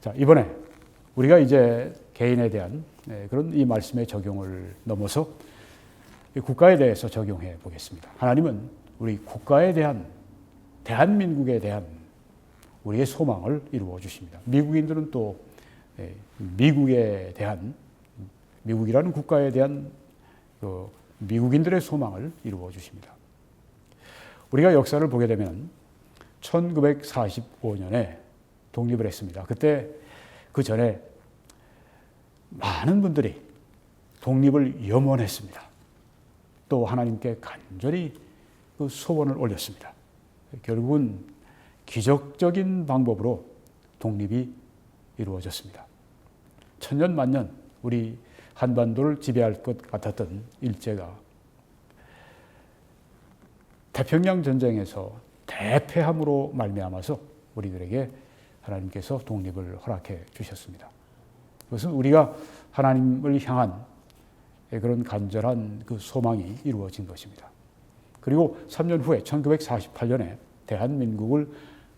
자, 이번에 우리가 이제 개인에 대한 그런 이 말씀의 적용을 넘어서 국가에 대해서 적용해 보겠습니다. 하나님은 우리 국가에 대한, 대한민국에 대한 우리의 소망을 이루어 주십니다. 미국인들은 또 미국에 대한, 미국이라는 국가에 대한 그 미국인들의 소망을 이루어 주십니다. 우리가 역사를 보게 되면 1945년에 독립을 했습니다. 그때 그 전에 많은 분들이 독립을 염원했습니다. 또 하나님께 간절히 그 소원을 올렸습니다. 결국은 기적적인 방법으로 독립이 이루어졌습니다. 천년만년 우리 한반도를 지배할 것 같았던 일제가 태평양 전쟁에서 대패함으로 말미암아서 우리들에게 하나님께서 독립을 허락해 주셨습니다. 그것은 우리가 하나님을 향한 그런 간절한 그 소망이 이루어진 것입니다. 그리고 3년 후에 1948년에 대한민국을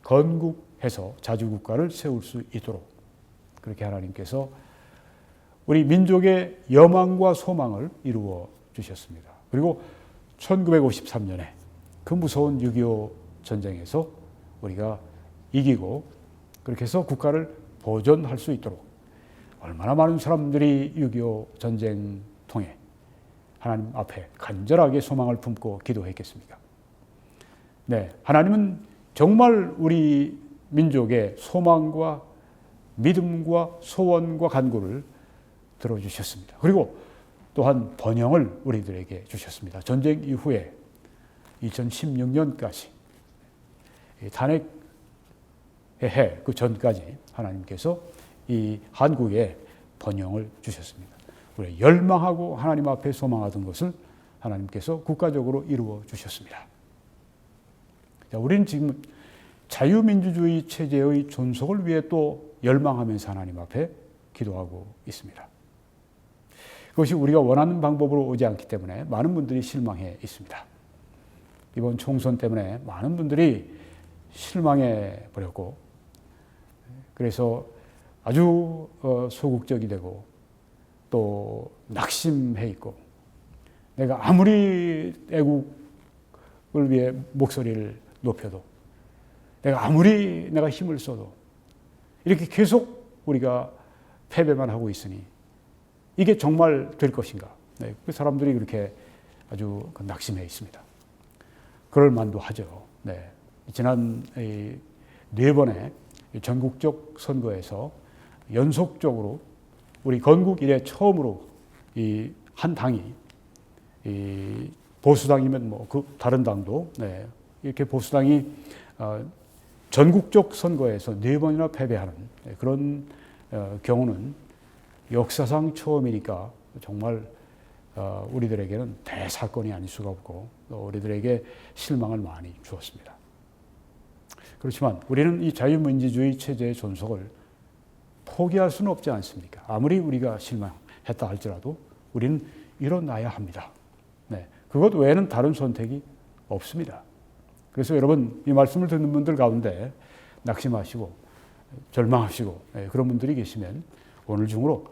건국해서 자주국가를 세울 수 있도록 그렇게 하나님께서 우리 민족의 여망과 소망을 이루어 주셨습니다. 그리고 1953년에 그 무서운 6.25 전쟁에서 우리가 이기고 그렇게 해서 국가를 보존할 수 있도록 얼마나 많은 사람들이 6.25 전쟁 통해 하나님 앞에 간절하게 소망을 품고 기도했겠습니까? 네, 하나님은 정말 우리 민족의 소망과 믿음과 소원과 간구를 들어주셨습니다. 그리고 또한 번영을 우리들에게 주셨습니다. 전쟁 이후에 2016년까지 탄핵 해 그 전까지 하나님께서 이 한국에 번영을 주셨습니다. 우리 열망하고 하나님 앞에 소망하던 것을 하나님께서 국가적으로 이루어 주셨습니다. 자, 우리는 지금 자유민주주의 체제의 존속을 위해 또 열망하면서 하나님 앞에 기도하고 있습니다. 그것이 우리가 원하는 방법으로 오지 않기 때문에 많은 분들이 실망해 있습니다. 이번 총선 때문에 많은 분들이 실망해 버렸고 그래서 아주 소극적이 되고 또 낙심해 있고 내가 아무리 애국을 위해 목소리를 높여도 내가 힘을 써도 이렇게 계속 우리가 패배만 하고 있으니 이게 정말 될 것인가? 네, 그 사람들이 그렇게 아주 낙심해 있습니다. 그럴 만도 하죠. 네, 지난 4번의 전국적 선거에서 연속적으로 우리 건국 이래 처음으로 이 한 당이 이 보수당이면 뭐 그 다른 당도 이렇게 보수당이 전국적 선거에서 4번이나 패배하는 그런 경우는 역사상 처음이니까 정말 우리들에게는 대사건이 아닐 수가 없고 우리들에게 실망을 많이 주었습니다. 그렇지만 우리는 이 자유민주주의 체제의 존속을 포기할 수는 없지 않습니까? 아무리 우리가 실망했다 할지라도 우리는 일어나야 합니다. 네, 그것 외에는 다른 선택이 없습니다. 그래서 여러분 이 말씀을 듣는 분들 가운데 낙심하시고 절망하시고 그런 분들이 계시면 오늘 중으로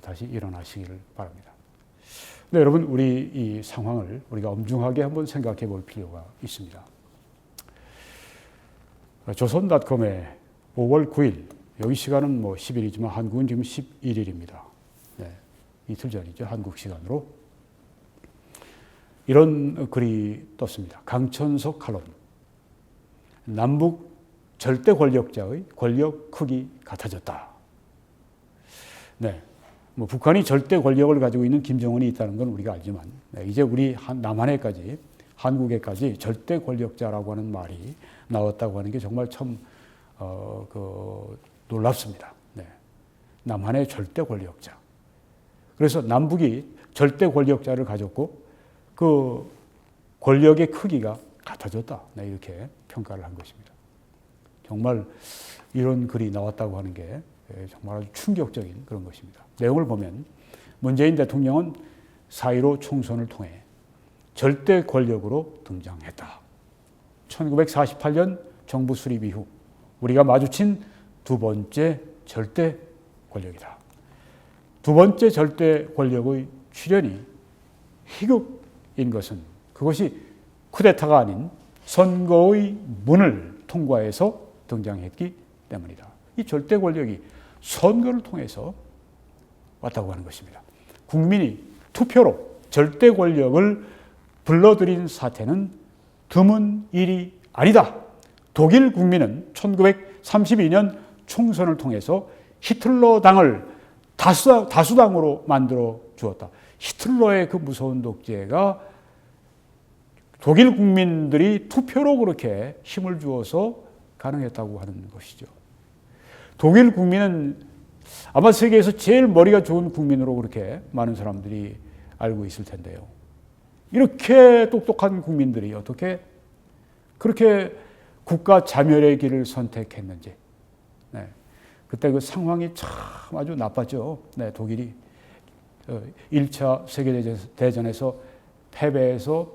다시 일어나시기를 바랍니다. 네, 여러분 우리 이 상황을 우리가 엄중하게 한번 생각해 볼 필요가 있습니다. 조선닷컴의 5월 9일 여기 시간은 뭐 10일이지만 한국은 지금 11일입니다. 네, 이틀 전이죠. 한국 시간으로. 이런 글이 떴습니다. 강천석 칼럼. 남북 절대 권력자의 권력 크기 같아졌다. 네, 뭐 북한이 절대 권력을 가지고 있는 김정은이 있다는 건 우리가 알지만 이제 우리 남한에까지 한국에까지 절대 권력자라고 하는 말이 나왔다고 하는 게 정말 참 놀랍습니다. 네. 남한의 절대 권력자. 그래서 남북이 절대 권력자를 가졌고 그 권력의 크기가 같아졌다. 네, 이렇게 평가를 한 것입니다. 정말 이런 글이 나왔다고 하는 게 정말 아주 충격적인 그런 것입니다. 내용을 보면 문재인 대통령은 4.15 총선을 통해 절대 권력으로 등장했다. 1948년 정부 수립 이후 우리가 마주친 두 번째 절대 권력이다. 두 번째 절대 권력의 출현이 희극인 것은 그것이 쿠데타가 아닌 선거의 문을 통과해서 등장했기 때문이다. 이 절대 권력이 선거를 통해서 왔다고 하는 것입니다. 국민이 투표로 절대 권력을 불러들인 사태는 드문 일이 아니다. 독일 국민은 1932년 총선을 통해서 히틀러당을 다수당으로 만들어 주었다. 히틀러의 그 무서운 독재가 독일 국민들이 투표로 그렇게 힘을 주어서 가능했다고 하는 것이죠. 독일 국민은 아마 세계에서 제일 머리가 좋은 국민으로 그렇게 많은 사람들이 알고 있을 텐데요. 이렇게 똑똑한 국민들이 어떻게 그렇게 국가 자멸의 길을 선택했는지. 네. 그때 그 상황이 참 아주 나빴죠. 네, 독일이 1차 세계대전에서 패배해서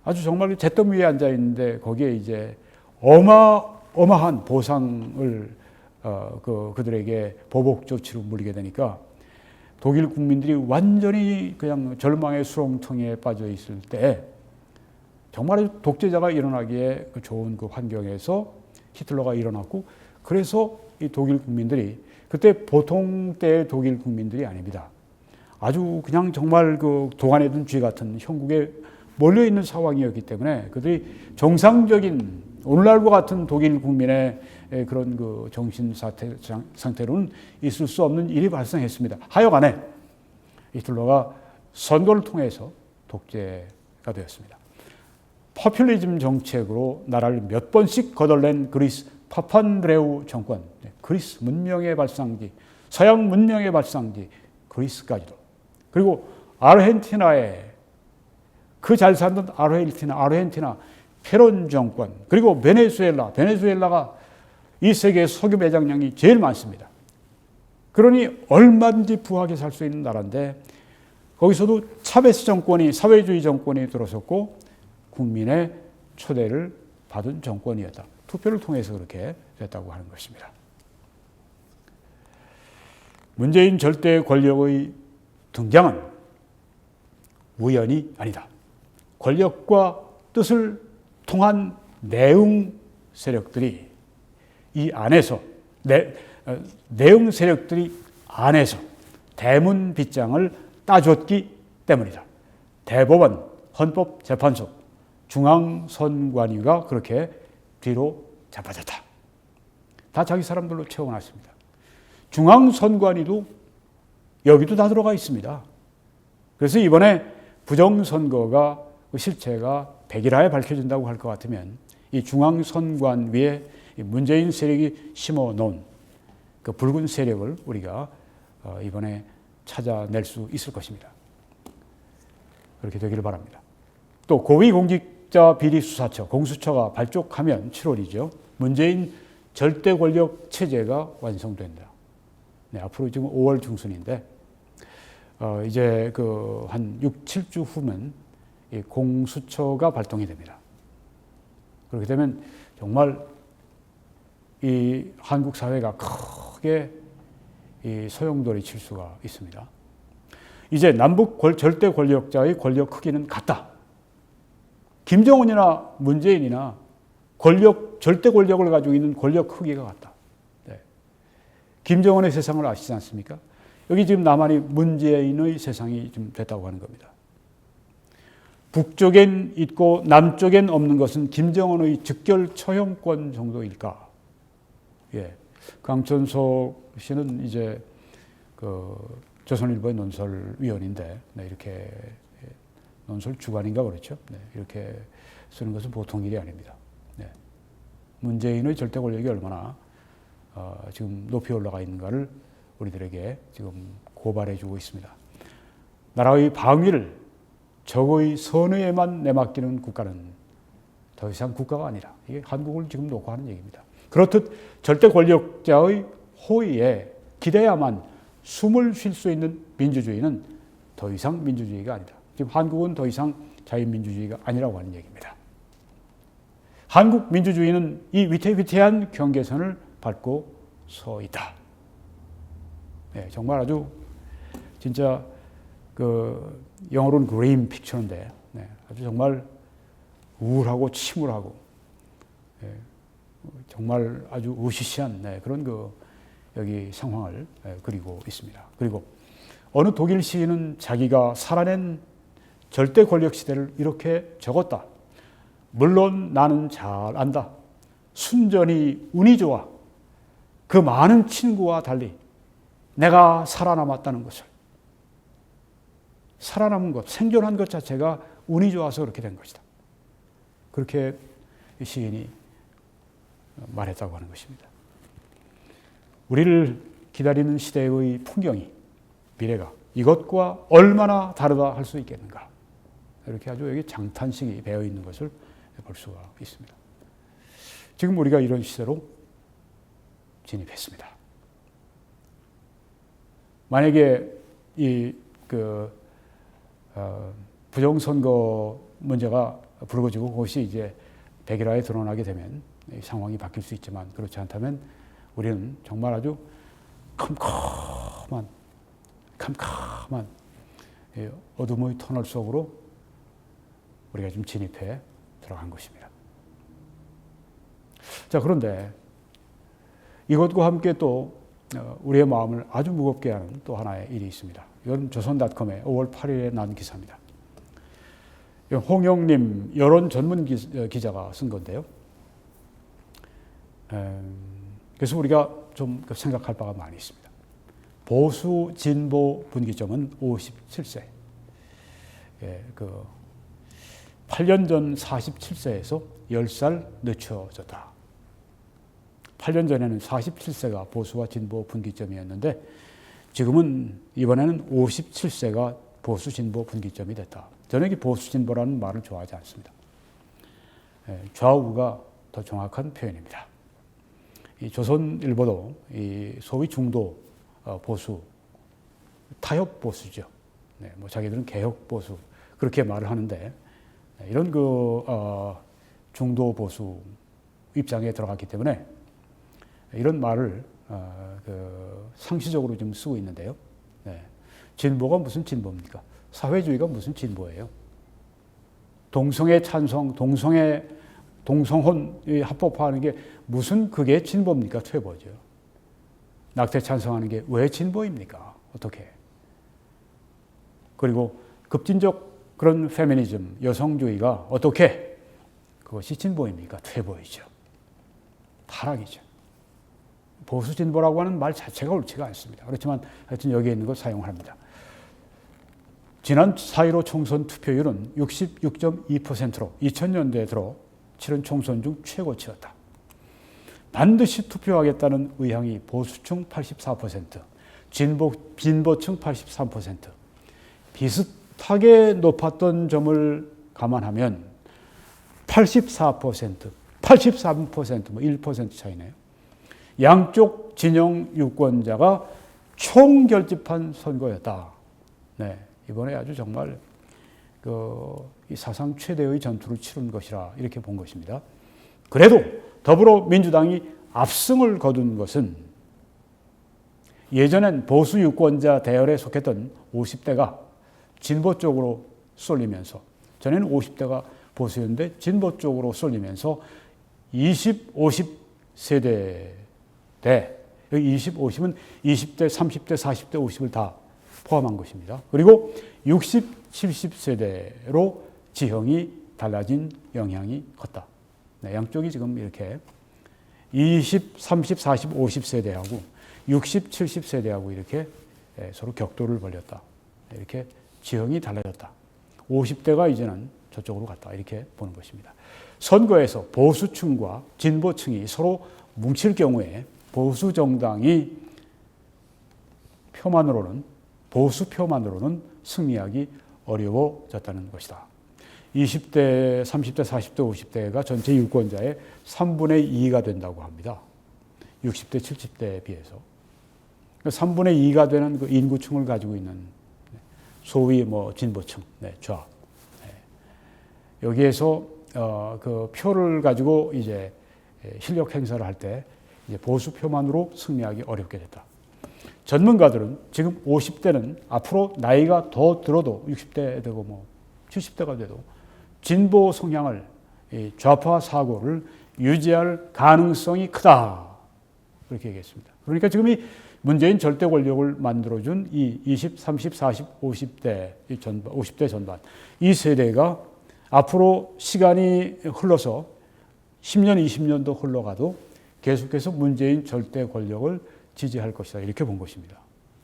아주 정말 잿더미 위에 앉아 있는데 거기에 이제 어마어마한 보상을 그들에게 보복 조치로 물리게 되니까 독일 국민들이 완전히 그냥 절망의 수렁텅이에 빠져 있을 때 정말 독재자가 일어나기에 좋은 그 환경에서 히틀러가 일어났고 그래서 이 독일 국민들이 그때 보통 때의 독일 국민들이 아닙니다. 아주 그냥 정말 그 도간에 든 쥐 같은 형국에 몰려 있는 상황이었기 때문에 그들이 정상적인 오늘날과 같은 독일 국민의 그런 그 정신 상태로는 있을 수 없는 일이 발생했습니다. 하여간에 히틀러가 선거를 통해서 독재가 되었습니다. 포퓰리즘 정책으로 나라를 몇 번씩 거덜낸 그리스 파판드레우 정권, 그리스 문명의 발상지, 서양 문명의 발상지 그리스까지도, 그리고 아르헨티나의 그 잘 살던 아르헨티나 페론 정권, 그리고 베네수엘라가 이 세계의 석유 매장량이 제일 많습니다. 그러니 얼마든지 부하게 살 수 있는 나라인데 거기서도 차베스 정권이 사회주의 정권이 들어섰고 국민의 초대를 받은 정권이었다. 투표를 통해서 그렇게 됐다고 하는 것입니다. 문재인 절대 권력의 등장은 우연이 아니다. 권력과 뜻을 통한 내응 세력들이 이 안에서 내응 세력들이 안에서 대문 빗장을 따줬기 때문이다. 대법원, 헌법재판소, 중앙선관위가 그렇게 뒤로 잡아졌다. 다 자기 사람들로 채워놨습니다. 중앙선관위도 여기도 다 들어가 있습니다. 그래서 이번에 부정선거가 그 실체가 백일하에 밝혀진다고 할 것 같으면 이 중앙선관위에 문재인 세력이 심어놓은 그 붉은 세력을 우리가 이번에 찾아낼 수 있을 것입니다. 그렇게 되기를 바랍니다. 또 고위공직자 비리수사처 공수처가 발족하면 7월이죠. 문재인 절대 권력 체제가 완성된다. 네, 앞으로 지금 5월 중순인데 이제 그 한 6, 7주 후면 이 공수처가 발동이 됩니다. 그렇게 되면 정말 이 한국 사회가 크게 이 소용돌이 칠 수가 있습니다. 이제 남북 절대 권력자의 권력 크기는 같다. 김정은이나 문재인이나 절대 권력을 가지고 있는 권력 크기가 같다. 네. 김정은의 세상을 아시지 않습니까? 여기 지금 남한이 문재인의 세상이 좀 됐다고 하는 겁니다. 북쪽엔 있고 남쪽엔 없는 것은 김정은의 직결 처형권 정도일까? 예. 강천석 씨는 이제 그 조선일보의 논설위원인데, 네, 이렇게 논설 주관인가 그렇죠? 네, 이렇게 쓰는 것은 보통 일이 아닙니다. 네. 문재인의 절대 권력이 얼마나 지금 높이 올라가 있는가를 우리들에게 지금 고발해주고 있습니다. 나라의 방위를 적의 선의에만 내맡기는 국가는 더 이상 국가가 아니라 이게 한국을 지금 놓고 하는 얘기입니다. 그렇듯 절대 권력자의 호의에 기대야만 숨을 쉴 수 있는 민주주의는 더 이상 민주주의가 아니다. 지금 한국은 더 이상 자유민주주의가 아니라고 하는 얘기입니다. 한국 민주주의는 이 위태위태한 경계선을 밟고 서 있다. 정말 아주 진짜 그 영어로는 그레인 픽처인데 아주 정말 우울하고 침울하고 정말 아주 으시시한 그런 그 여기 상황을 그리고 있습니다. 그리고 어느 독일 시인은 자기가 살아낸 절대 권력 시대를 이렇게 적었다. 물론 나는 잘 안다. 순전히 운이 좋아. 그 많은 친구와 달리 내가 살아남았다는 것을. 살아남은 것, 생존한 것 자체가 운이 좋아서 그렇게 된 것이다. 그렇게 시인이 말했다고 하는 것입니다. 우리를 기다리는 시대의 풍경이, 미래가 이것과 얼마나 다르다 할 수 있겠는가. 이렇게 아주 여기 장탄식이 배어 있는 것을 볼 수가 있습니다. 지금 우리가 이런 시대로 진입했습니다. 만약에 이 부정선거 문제가 불거지고 그것이 이제 백일화에 드러나게 되면 상황이 바뀔 수 있지만 그렇지 않다면 우리는 정말 아주 캄캄한 어둠의 터널 속으로 우리가 좀 진입해 들어간 것입니다. 자, 그런데 이것과 함께 또 우리의 마음을 아주 무겁게 하는 또 하나의 일이 있습니다. 이건 조선닷컴의 5월 8일에 난 기사입니다. 홍영림 여론 전문 기자가 쓴 건데요. 그래서 우리가 좀 생각할 바가 많이 있습니다. 보수 진보 분기점은 57세. 8년 전 47세에서 10살 늦춰졌다. 8년 전에는 47세가 보수와 진보 분기점이었는데 지금은 이번에는 57세가 보수 진보 분기점이 됐다. 저는 이 보수 진보라는 말을 좋아하지 않습니다. 좌우가 더 정확한 표현입니다. 이 조선일보도 이 소위 중도 보수, 타협 보수죠. 뭐 자기들은 개혁 보수 그렇게 말을 하는데 이런 중도 보수 입장에 들어갔기 때문에 이런 말을 상시적으로 좀 쓰고 있는데요. 진보가 무슨 진보입니까? 사회주의가 무슨 진보예요? 동성애 찬성, 동성혼 합법화하는 게 무슨 그게 진보입니까? 퇴보죠. 낙태 찬성하는 게 왜 진보입니까? 어떻게? 그리고 급진적 그런 페미니즘, 여성주의가 어떻게? 그것이 진보입니까? 퇴보이죠. 타락이죠. 보수 진보라고 하는 말 자체가 옳지가 않습니다. 그렇지만 하여튼 여기에 있는 걸 사용합니다. 지난 4.15 총선 투표율은 66.2%로 2000년대에 들어 치른 총선 중 최고치였다. 반드시 투표하겠다는 의향이 보수층 84%, 진보층 83%, 비슷하게 높았던 점을 감안하면 84%, 83%, 1% 차이네요. 양쪽 진영 유권자가 총결집한 선거였다. 이번에 아주 정말 이 사상 최대의 전투를 치른 것이라 이렇게 본 것입니다. 그래도 더불어민주당이 압승을 거둔 것은 예전엔 보수 유권자 대열에 속했던 50대가 진보 쪽으로 쏠리면서, 전에는 50대가 보수였는데 진보 쪽으로 쏠리면서 20, 50 세대 여기 20, 50은 20대, 30대, 40대, 50을 다 포함한 것입니다. 그리고 60, 70세대로 지형이 달라진 영향이 컸다. 양쪽이 지금 이렇게 20, 30, 40, 50세대하고 60, 70세대하고 이렇게 서로 격돌을 벌였다. 이렇게 지형이 달라졌다. 50대가 이제는 저쪽으로 갔다. 이렇게 보는 것입니다. 선거에서 보수층과 진보층이 서로 뭉칠 경우에 보수 정당이 보수표만으로는 승리하기 어려워졌다는 것이다. 20대, 30대, 40대, 50대가 전체 유권자의 3분의 2가 된다고 합니다. 60대, 70대에 비해서. 3분의 2가 되는 그 인구층을 가지고 있는 소위 진보층, 좌. 여기에서 그 표를 가지고 이제 실력 행사를 할 때 보수표만으로 승리하기 어렵게 됐다. 전문가들은 지금 50대는 앞으로 나이가 더 들어도 60대 되고 뭐 70대가 돼도 진보 성향을 좌파 사고를 유지할 가능성이 크다. 그렇게 얘기했습니다. 그러니까 지금 이 문재인 절대 권력을 만들어준 이 20, 30, 40, 50대 전반, 50대 전반 이 세대가 앞으로 시간이 흘러서 10년, 20년도 흘러가도 계속해서 문재인 절대 권력을 지지할 것이다. 이렇게 본 것입니다.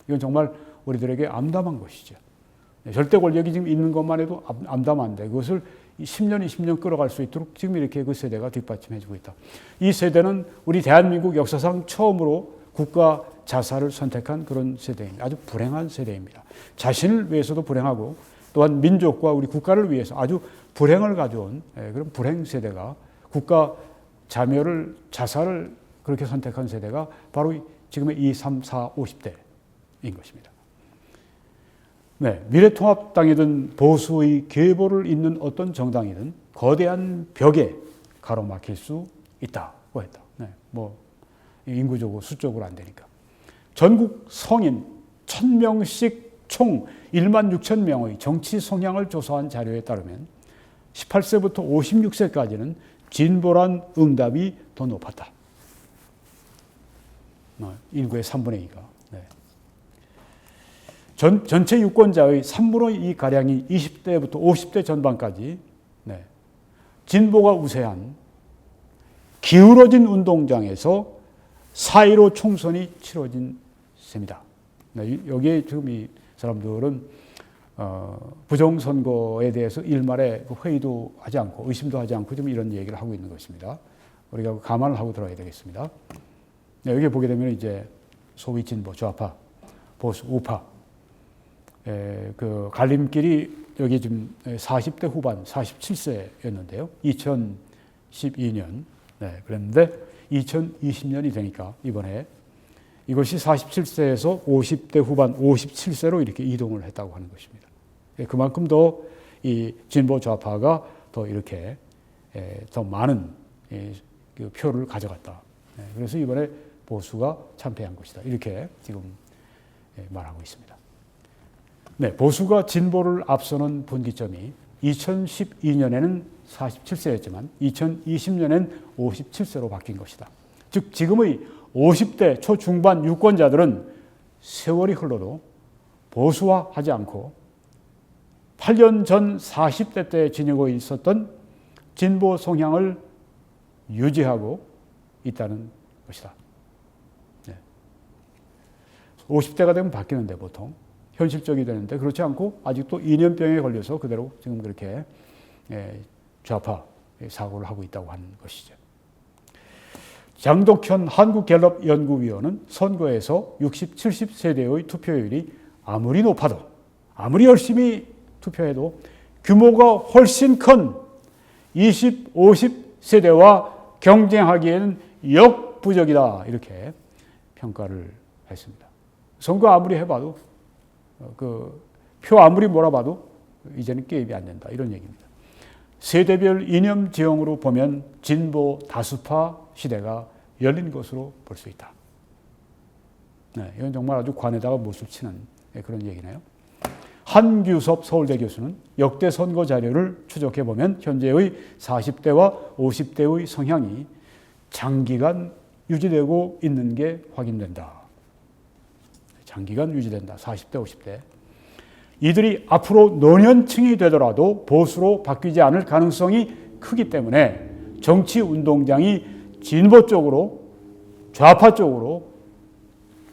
이건 정말 우리들에게 암담한 것이죠. 절대 권력이 지금 있는 것만 해도 암담한데 그것을 10년, 20년 끌어갈 수 있도록 지금 이렇게 그 세대가 뒷받침해주고 있다. 이 세대는 우리 대한민국 역사상 처음으로 국가 자살을 선택한 그런 세대입니다. 아주 불행한 세대입니다. 자신을 위해서도 불행하고 또한 민족과 우리 국가를 위해서 아주 불행을 가져온 그런 불행 세대가 국가 자멸을 자살을 그렇게 선택한 세대가 바로 지금의 2, 3, 4, 50대인 것입니다. 네, 미래통합당이든 보수의 계보를 잇는 어떤 정당이든 거대한 벽에 가로막힐 수 있다고 했다. 네, 뭐 인구적으로 수적으로 안 되니까. 전국 성인 1000명씩 총 1만 6천 명의 정치 성향을 조사한 자료에 따르면 18세부터 56세까지는 진보란 응답이 더 높았다. 인구의 3분의 2가. 네. 전체 유권자의 3분의 2가량이 20대부터 50대 전반까지 네. 진보가 우세한 기울어진 운동장에서 4.15 총선이 치러진 셈이다. 네. 여기에 지금 이 사람들은 부정선거에 대해서 일말의 회의도 하지 않고 의심도 하지 않고 좀 이런 얘기를 하고 있는 것입니다. 우리가 감안을 하고 들어야 되겠습니다. 네, 여기 보게 되면 이제 소위 진보, 좌파, 보수, 우파 그 갈림길이 여기 지금 40대 후반, 47세였는데요. 2012년 네, 그랬는데 2020년이 되니까 이번에 이것이 47세에서 50대 후반 57세로 이렇게 이동을 했다고 하는 것입니다. 그만큼 더 이 진보 좌파가 더 이렇게 더 많은 그 표를 가져갔다. 그래서 이번에 보수가 참패한 것이다. 이렇게 지금 말하고 있습니다. 네, 보수가 진보를 앞서는 분기점이 2012년에는 47세였지만 2020년엔 57세로 바뀐 것이다. 즉 지금의 50대 초중반 유권자들은 세월이 흘러도 보수화하지 않고 8년 전 40대 때 지니고 있었던 진보 성향을 유지하고 있다는 것이다. 네. 50대가 되면 바뀌는데 보통 현실적이 되는데 그렇지 않고 아직도 이념병에 걸려서 그대로 지금 그렇게 좌파 사고를 하고 있다고 하는 것이죠. 장덕현 한국갤럽연구위원은 선거에서 60, 70세대의 투표율이 아무리 높아도 아무리 열심히 투표해도 규모가 훨씬 큰 20, 50세대와 경쟁하기에는 역부족이다. 이렇게 평가를 했습니다. 선거 아무리 해봐도 그 표 아무리 몰아봐도 이제는 게임이 안 된다. 이런 얘기입니다. 세대별 이념 지형으로 보면 진보 다수파 시대가 열린 것으로 볼 수 있다. 네, 이건 정말 아주 관에다가 못을 치는 그런 얘기네요. 한규섭 서울대 교수는 역대 선거 자료를 추적해 보면 현재의 40대와 50대의 성향이 장기간 유지되고 있는 게 확인된다. 장기간 유지된다. 40대, 50대. 이들이 앞으로 노년층이 되더라도 보수로 바뀌지 않을 가능성이 크기 때문에 정치 운동장이 진보 쪽으로 좌파 쪽으로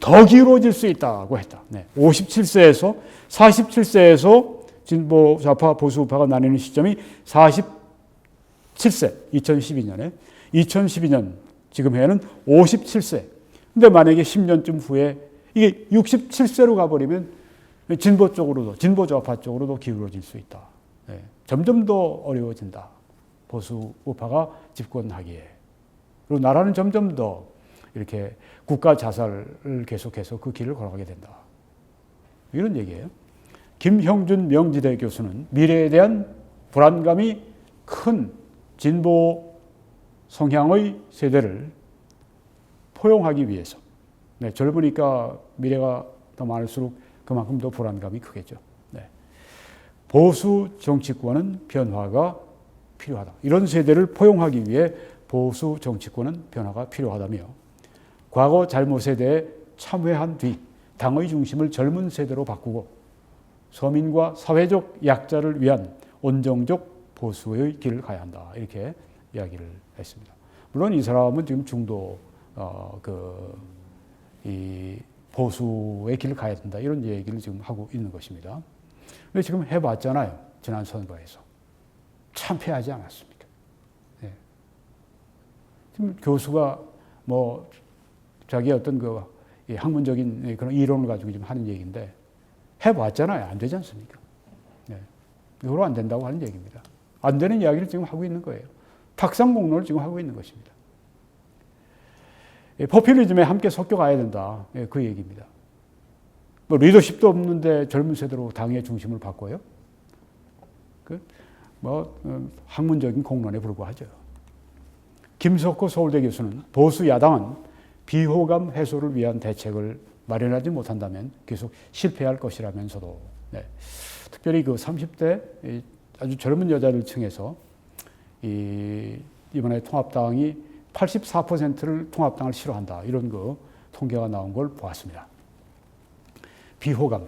더 기울어질 수 있다고 했다. 네. 57세에서 47세에서 진보 좌파 보수 우파가 나뉘는 시점이 47세 2012년에 2012년 지금 해에는 57세. 근데 만약에 10년쯤 후에 이게 67세로 가버리면 진보 쪽으로도 진보 좌파 쪽으로도 기울어질 수 있다. 네. 점점 더 어려워진다. 보수 우파가 집권하기에. 그리고 나라는 점점 더 이렇게 국가 자살을 계속해서 그 길을 걸어가게 된다. 이런 얘기예요. 김형준 명지대 교수는 미래에 대한 불안감이 큰 진보 성향의 세대를 포용하기 위해서 네, 젊으니까 미래가 더 많을수록 그만큼 더 불안감이 크겠죠. 네. 보수 정치권은 변화가 필요하다. 이런 세대를 포용하기 위해 보수 정치권은 변화가 필요하다며 과거 잘못에 대해 참회한 뒤 당의 중심을 젊은 세대로 바꾸고 서민과 사회적 약자를 위한 온정적 보수의 길을 가야 한다. 이렇게 이야기를 했습니다. 물론 이 사람은 지금 중도 이 보수의 길을 가야 된다. 이런 얘기를 지금 하고 있는 것입니다. 근데 지금 해봤잖아요. 지난 선거에서. 참패하지 않았습니까? 네. 지금 교수가 뭐 자기 어떤 학문적인 그런 이론을 가지고 지금 하는 얘기인데 해봤잖아요. 안 되지 않습니까? 네. 이거로 안 된다고 하는 얘기입니다. 안 되는 이야기를 지금 하고 있는 거예요. 탁상 공론을 지금 하고 있는 것입니다. 포퓰리즘에 함께 섞여가야 된다. 그 얘기입니다. 뭐 리더십도 없는데 젊은 세대로 당의 중심을 바꿔요? 학문적인 공론에 불과하죠. 김석호 서울대 교수는 보수 야당은 비호감 해소를 위한 대책을 마련하지 못한다면 계속 실패할 것이라면서도 특별히 그 30대 아주 젊은 여자를 층에서 이번에 통합당이 84%를 통합당을 싫어한다. 이런 통계가 나온 걸 보았습니다. 비호감.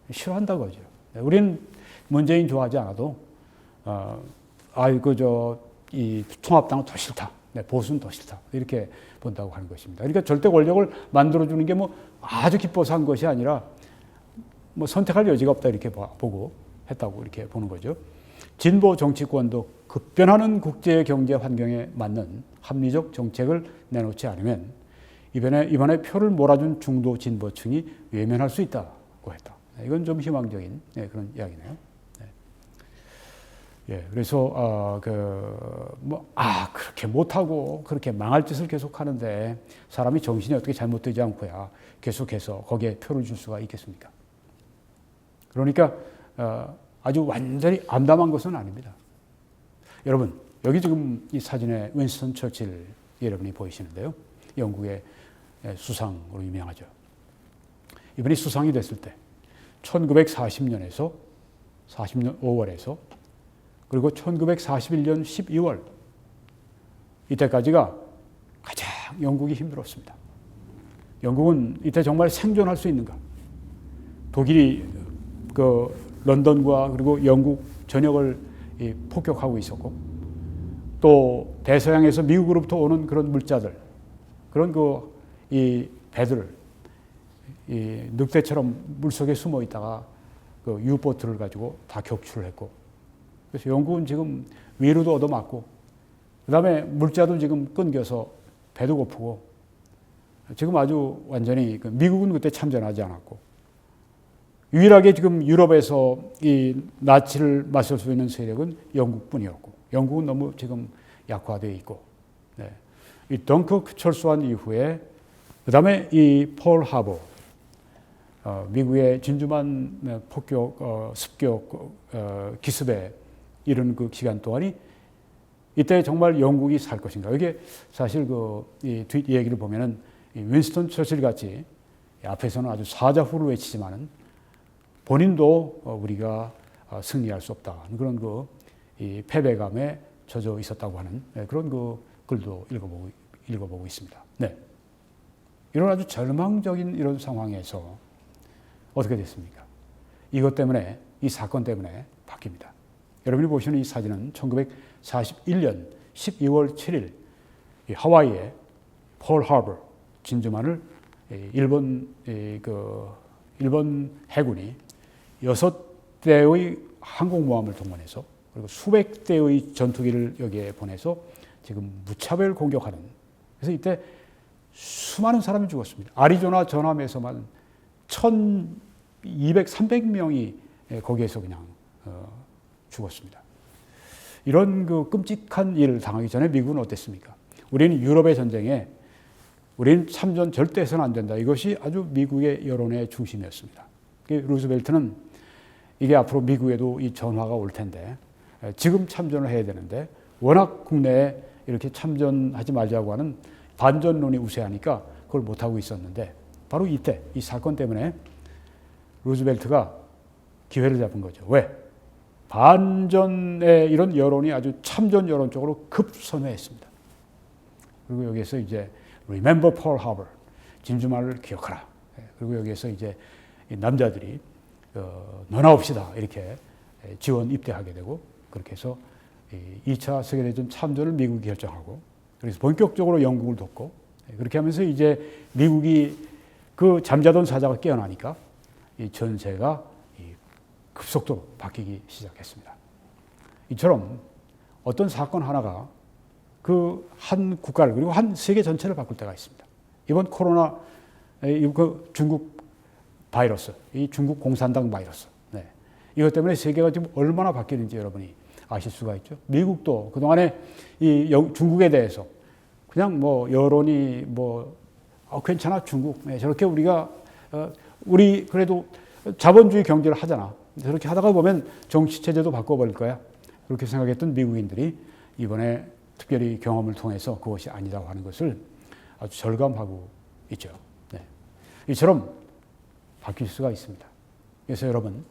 싫어한다고 하죠. 우리는 문재인 좋아하지 않아도, 이 통합당은 더 싫다. 보수는 더 싫다. 이렇게 본다고 하는 것입니다. 그러니까 절대 권력을 만들어주는 게 아주 기뻐서 한 것이 아니라 선택할 여지가 없다. 이렇게 보고 했다고 이렇게 보는 거죠. 진보 정치권도 급변하는 국제 경제 환경에 맞는 합리적 정책을 내놓지 않으면 이번에 표를 몰아준 중도 진보층이 외면할 수 있다고 했다. 이건 좀 희망적인 그런 이야기네요. 그래서 그렇게 못하고 그렇게 망할 짓을 계속 하는데 사람이 정신이 어떻게 잘못되지 않고야 계속해서 거기에 표를 줄 수가 있겠습니까? 그러니까 아주 완전히 암담한 것은 아닙니다. 여러분, 여기 지금 이 사진에 윈스턴 처칠 여러분이 보이시는데요. 영국의 수상으로 유명하죠. 이분이 수상이 됐을 때 1940년에서 40년 5월에서 그리고 1941년 12월 이때까지가 가장 영국이 힘들었습니다. 영국은 이때 정말 생존할 수 있는가? 독일이 런던과 그리고 영국 전역을 폭격하고 있었고 또 대서양에서 미국으로부터 오는 그런 물자들 그런 이 배들을 늑대처럼 물속에 숨어 있다가 유보트를 가지고 다 격추를 했고 그래서 영국은 지금 위로도 얻어맞고 그다음에 물자도 지금 끊겨서 배도 고프고 지금 아주 완전히 미국은 그때 참전하지 않았고 유일하게 지금 유럽에서 이 나치를 맞설 수 있는 세력은 영국뿐이었고 영국은 너무 지금 약화되어 있고 이 덩크크 철수한 이후에 그다음에 이 펄 하버 미국의 진주만 폭격 습격 기습에 이런 기간 동안이 이때 정말 영국이 살 것인가 이게 사실 이 뒷 얘기를 보면은 윈스턴 처칠 같이 앞에서는 아주 사자후를 외치지만은 본인도 우리가 승리할 수 없다 그런 이 패배감에 젖어 있었다고 하는 그런 글도 읽어보고 있습니다. 이런 아주 절망적인 이런 상황에서 어떻게 됐습니까? 이것 때문에 이 사건 때문에 바뀝니다. 여러분이 보시는 이 사진은 1941년 12월 7일 하와이의 펄 하버 진주만을 일본 해군이 6대의 항공모함을 동원해서 그리고 수백 대의 전투기를 여기에 보내서 지금 무차별 공격하는 그래서 이때 수많은 사람이 죽었습니다. 아리조나 전함에서만 1,200, 300명이 거기에서 그냥 죽었습니다. 이런 끔찍한 일을 당하기 전에 미국은 어땠습니까? 우리는 유럽의 전쟁에 우리는 참전 절대 해서는 안 된다. 이것이 아주 미국의 여론의 중심이었습니다. 루즈벨트는 이게 앞으로 미국에도 이 전화가 올 텐데 지금 참전을 해야 되는데 워낙 국내에 이렇게 참전하지 말자고 하는 반전론이 우세하니까 그걸 못하고 있었는데 바로 이때 이 사건 때문에 루즈벨트가 기회를 잡은 거죠. 왜? 반전의 이런 여론이 아주 참전 여론 쪽으로 급선회했습니다. 그리고 여기에서 이제 Remember Pearl Harbor, 진주만을 기억하라. 그리고 여기에서 이제 남자들이 너나옵시다 이렇게 지원 입대하게 되고, 그렇게 해서 2차 세계대전 참전을 미국이 결정하고, 그래서 본격적으로 영국을 돕고, 그렇게 하면서 이제 미국이 그 잠자던 사자가 깨어나니까 이 전세가 급속도로 바뀌기 시작했습니다. 이처럼 어떤 사건 하나가 그 한 국가를, 그리고 한 세계 전체를 바꿀 때가 있습니다. 이번 코로나, 그 중국 바이러스, 이 중국 공산당 바이러스, 이것 때문에 세계가 지금 얼마나 바뀌는지 여러분이 아실 수가 있죠. 미국도 그동안에 이 중국에 대해서 그냥 뭐 여론이 괜찮아 중국, 저렇게 우리 그래도 자본주의 경제를 하잖아, 저렇게 하다가 보면 정치 체제도 바꿔버릴 거야, 그렇게 생각했던 미국인들이 이번에 특별히 경험을 통해서 그것이 아니라고 하는 것을 아주 절감하고 있죠. 이처럼 바뀔 수가 있습니다. 그래서 여러분,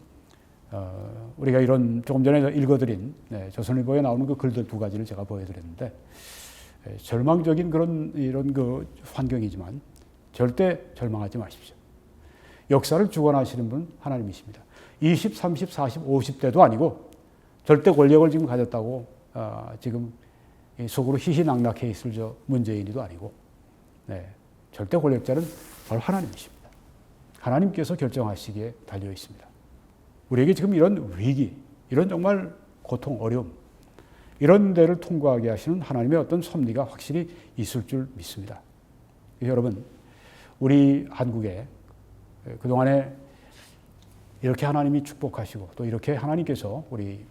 우리가 이런 조금 전에 읽어드린 조선일보에 나오는 그 글들 두 가지를 제가 보여드렸는데, 절망적인 이런 그 환경이지만 절대 절망하지 마십시오. 역사를 주관하시는 분 하나님이십니다. 20, 30, 40, 50대도 아니고 절대 권력을 지금 가졌다고 지금 속으로 희희낙낙해 있을 저 문재인이도 아니고, 절대 권력자는 바로 하나님이십니다. 하나님께서 결정하시기에 달려 있습니다. 우리에게 지금 이런 위기, 이런 정말 고통, 어려움, 이런 데를 통과하게 하시는 하나님의 어떤 섭리가 확실히 있을 줄 믿습니다. 여러분, 우리 한국에 그동안에 이렇게 하나님이 축복하시고 또 이렇게 하나님께서 우리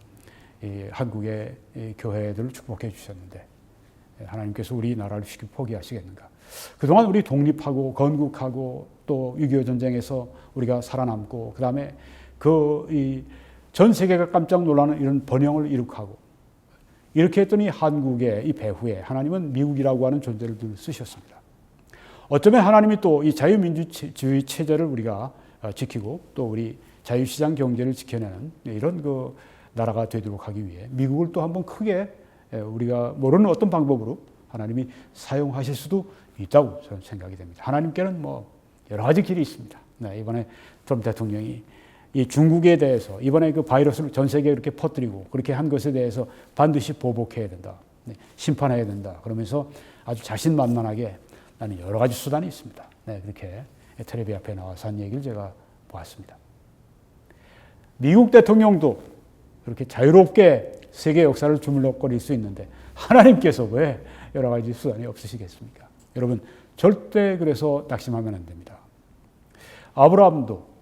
한국의 교회들을 축복해 주셨는데, 하나님께서 우리 나라를 쉽게 포기하시겠는가? 그동안 우리 독립하고 건국하고 또 6.25 전쟁에서 우리가 살아남고, 그 다음에 전 세계가 깜짝 놀라는 이런 번영을 이룩하고, 이렇게 했더니 한국의 이 배후에 하나님은 미국이라고 하는 존재를 쓰셨습니다. 어쩌면 하나님이 또 이 자유민주주의 체제를 우리가 지키고 또 우리 자유시장 경제를 지켜내는 이런 그 나라가 되도록 하기 위해 미국을 또 한번 크게 우리가 모르는 어떤 방법으로 하나님이 사용하실 수도 있다고 저는 생각이 됩니다. 하나님께는 여러 가지 길이 있습니다. 이번에 트럼프 대통령이 이 중국에 대해서 이번에 그 바이러스를 전 세계에 이렇게 퍼뜨리고 그렇게 한 것에 대해서 반드시 보복해야 된다, 심판해야 된다, 그러면서 아주 자신만만하게 나는 여러 가지 수단이 있습니다. 그렇게 텔레비 앞에 나와서 한 얘기를 제가 보았습니다. 미국 대통령도 그렇게 자유롭게 세계 역사를 주물럭거릴 수 있는데 하나님께서 왜 여러 가지 수단이 없으시겠습니까? 여러분, 절대 그래서 낙심하면 안 됩니다. 아브라함도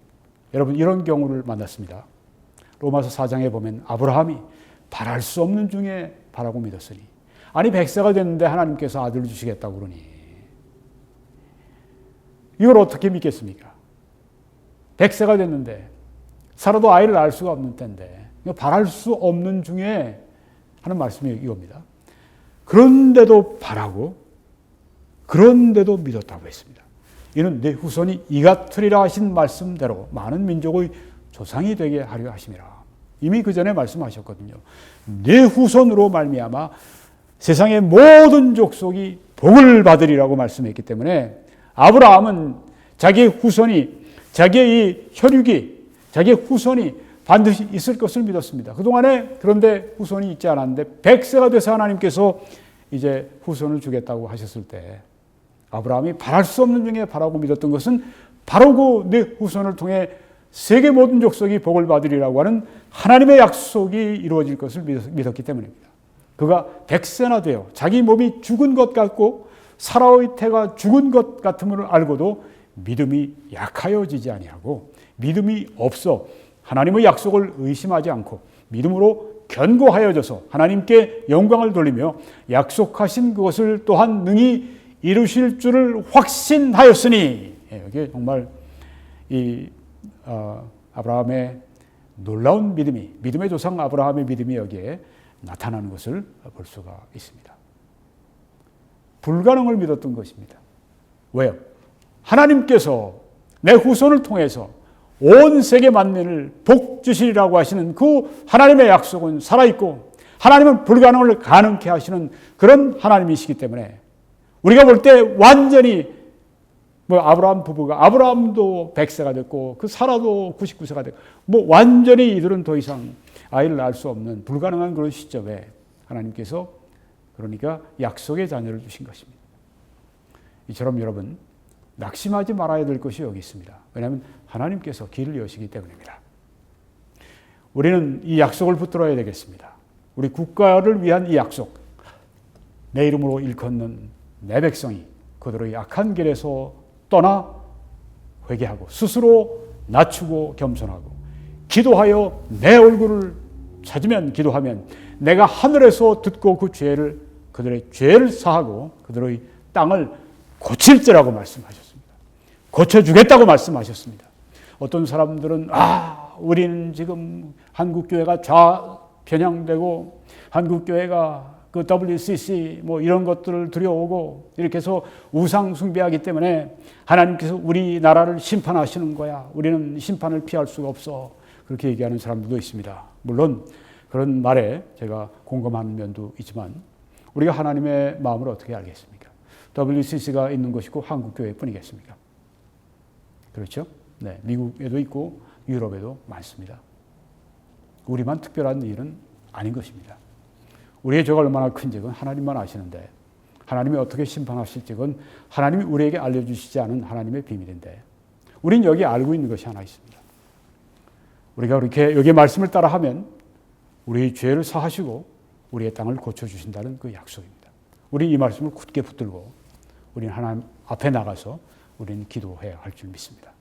여러분 이런 경우를 만났습니다. 로마서 4장에 보면 아브라함이 바랄 수 없는 중에 바라고 믿었으니, 아니 100세가 됐는데 하나님께서 아들을 주시겠다고 그러니 이걸 어떻게 믿겠습니까? 100세가 됐는데 살아도 아이를 낳을 수가 없는 때인데 바랄 수 없는 중에 하는 말씀이 이겁니다. 그런데도 바라고 그런데도 믿었다고 했습니다. 이는 내 후손이 이 같으리라 하신 말씀대로 많은 민족의 조상이 되게 하려 하심이라. 이미 그 전에 말씀하셨거든요. 내 후손으로 말미암아 세상의 모든 족속이 복을 받으리라고 말씀했기 때문에 아브라함은 자기의 후손이, 자기의 이 혈육이, 자기의 후손이 반드시 있을 것을 믿었습니다. 그동안에 그런데 후손이 있지 않았는데 100세가 돼서 하나님께서 이제 후손을 주겠다고 하셨을 때 아브라함이 바랄 수 없는 중에 바라고 믿었던 것은 바로 그 내 후손을 통해 세계 모든 족속이 복을 받으리라고 하는 하나님의 약속이 이루어질 것을 믿었기 때문입니다. 그가 100세나 되어 자기 몸이 죽은 것 같고 사라의 태가 죽은 것 같음을 알고도 믿음이 약하여지지 아니하고 믿음이 없어 하나님의 약속을 의심하지 않고 믿음으로 견고하여져서 하나님께 영광을 돌리며 약속하신 그것을 또한 능히 이루실 줄을 확신하였으니, 이게 정말 이 아브라함의 놀라운 믿음이, 믿음의 조상 아브라함의 믿음이 여기에 나타나는 것을 볼 수가 있습니다. 불가능을 믿었던 것입니다. 왜요? 하나님께서 내 후손을 통해서 온 세계 만민을 복 주시리라고 하시는 그 하나님의 약속은 살아있고 하나님은 불가능을 가능케 하시는 그런 하나님이시기 때문에 우리가 볼 때 완전히 아브라함 부부가 아브라함도 100세가 됐고 그 사라도 99세가 됐고 완전히 이들은 더 이상 아이를 낳을 수 없는 불가능한 그런 시점에 하나님께서 그러니까 약속의 자녀를 주신 것입니다. 이처럼 여러분 낙심하지 말아야 될 것이 여기 있습니다. 왜냐하면 하나님께서 길을 여시기 때문입니다. 우리는 이 약속을 붙들어야 되겠습니다. 우리 국가를 위한 이 약속, 내 이름으로 일컫는 내 백성이 그들의 악한 길에서 떠나 회개하고 스스로 낮추고 겸손하고 기도하여 내 얼굴을 찾으면 기도하면 내가 하늘에서 듣고 그들의 죄를 사하고 그들의 땅을 고칠지라고 말씀하셨습니다. 고쳐주겠다고 말씀하셨습니다. 어떤 사람들은 우리는 지금 한국교회가 좌편향되고 한국교회가 그 WCC 이런 것들을 들여오고 이렇게 해서 우상 숭배하기 때문에 하나님께서 우리나라를 심판하시는 거야. 우리는 심판을 피할 수가 없어. 그렇게 얘기하는 사람들도 있습니다. 물론 그런 말에 제가 공감하는 면도 있지만 우리가 하나님의 마음을 어떻게 알겠습니까? WCC가 있는 것이고 한국교회뿐이겠습니까? 그렇죠? 네, 미국에도 있고 유럽에도 많습니다. 우리만 특별한 일은 아닌 것입니다. 우리의 죄가 얼마나 큰지는 하나님만 아시는데 하나님이 어떻게 심판하실지는 하나님이 우리에게 알려주시지 않은 하나님의 비밀인데 우린 여기 알고 있는 것이 하나 있습니다. 우리가 이렇게 여기의 말씀을 따라하면 우리의 죄를 사하시고 우리의 땅을 고쳐주신다는 그 약속입니다. 우리 이 말씀을 굳게 붙들고 우리는 하나님 앞에 나가서 우리는 기도해야 할 줄 믿습니다.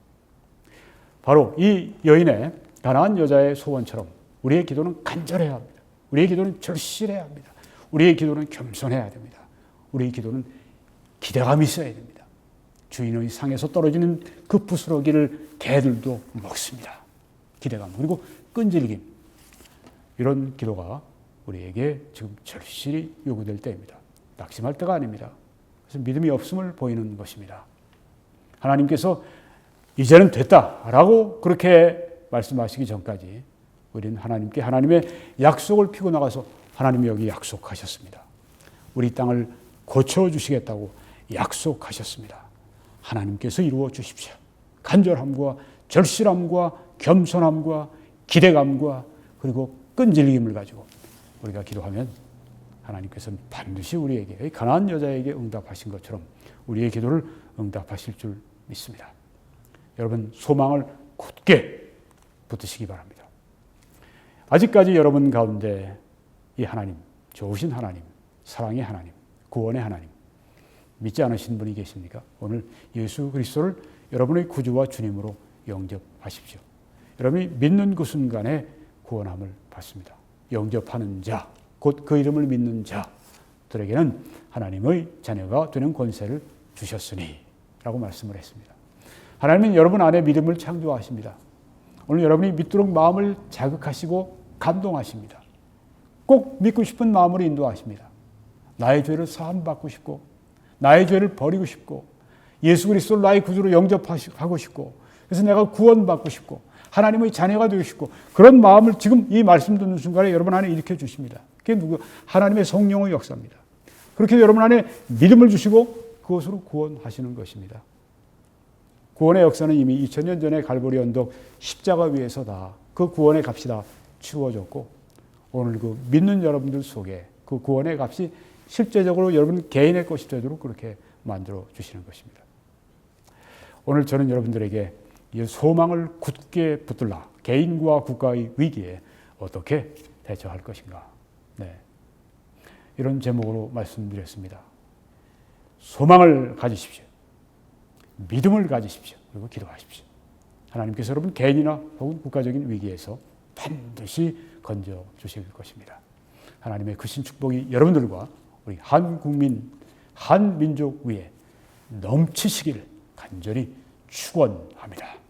바로 이 여인의 가나안 여자의 소원처럼 우리의 기도는 간절해야 합니다. 우리의 기도는 절실해야 합니다. 우리의 기도는 겸손해야 됩니다. 우리의 기도는 기대감이 있어야 됩니다. 주인의 상에서 떨어지는 그 부스러기를 개들도 먹습니다. 기대감 그리고 끈질김 이런 기도가 우리에게 지금 절실히 요구될 때입니다. 낙심할 때가 아닙니다. 그래서 믿음이 없음을 보이는 것입니다. 하나님께서 이제는 됐다라고 그렇게 말씀하시기 전까지 우리는 하나님께 하나님의 약속을 피고 나가서 하나님이 여기 약속하셨습니다. 우리 땅을 고쳐주시겠다고 약속하셨습니다. 하나님께서 이루어 주십시오. 간절함과 절실함과 겸손함과 기대감과 그리고 끈질김을 가지고 우리가 기도하면 하나님께서는 반드시 우리에게 가나안 여자에게 응답하신 것처럼 우리의 기도를 응답하실 줄 믿습니다. 여러분 소망을 굳게 붙드시기 바랍니다. 아직까지 여러분 가운데 이 하나님, 좋으신 하나님, 사랑의 하나님, 구원의 하나님 믿지 않으신 분이 계십니까? 오늘 예수 그리스도를 여러분의 구주와 주님으로 영접하십시오. 여러분이 믿는 그 순간에 구원함을 받습니다. 영접하는 자, 곧 그 이름을 믿는 자들에게는 하나님의 자녀가 되는 권세를 주셨으니 라고 말씀을 했습니다. 하나님은 여러분 안에 믿음을 창조하십니다. 오늘 여러분이 믿도록 마음을 자극하시고 감동하십니다. 꼭 믿고 싶은 마음으로 인도하십니다. 나의 죄를 사함받고 싶고 나의 죄를 버리고 싶고 예수 그리스도를 나의 구주로 영접하고 싶고 그래서 내가 구원받고 싶고 하나님의 자녀가 되고 싶고 그런 마음을 지금 이 말씀 듣는 순간에 여러분 안에 일으켜 주십니다. 그게 누구? 하나님의 성령의 역사입니다. 그렇게 여러분 안에 믿음을 주시고 그것으로 구원하시는 것입니다. 구원의 역사는 이미 2000년 전에 갈보리 언덕 십자가 위에서 다 그 구원의 값이 다 치워졌고 오늘 그 믿는 여러분들 속에 그 구원의 값이 실제적으로 여러분 개인의 것이 되도록 그렇게 만들어 주시는 것입니다. 오늘 저는 여러분들에게 이 소망을 굳게 붙들라 개인과 국가의 위기에 어떻게 대처할 것인가. 네. 이런 제목으로 말씀드렸습니다. 소망을 가지십시오. 믿음을 가지십시오. 그리고 기도하십시오. 하나님께서 여러분 개인이나 혹은 국가적인 위기에서 반드시 건져 주실 것입니다. 하나님의 크신 축복이 여러분들과 우리 한 국민, 한 민족 위에 넘치시길 간절히 축원합니다.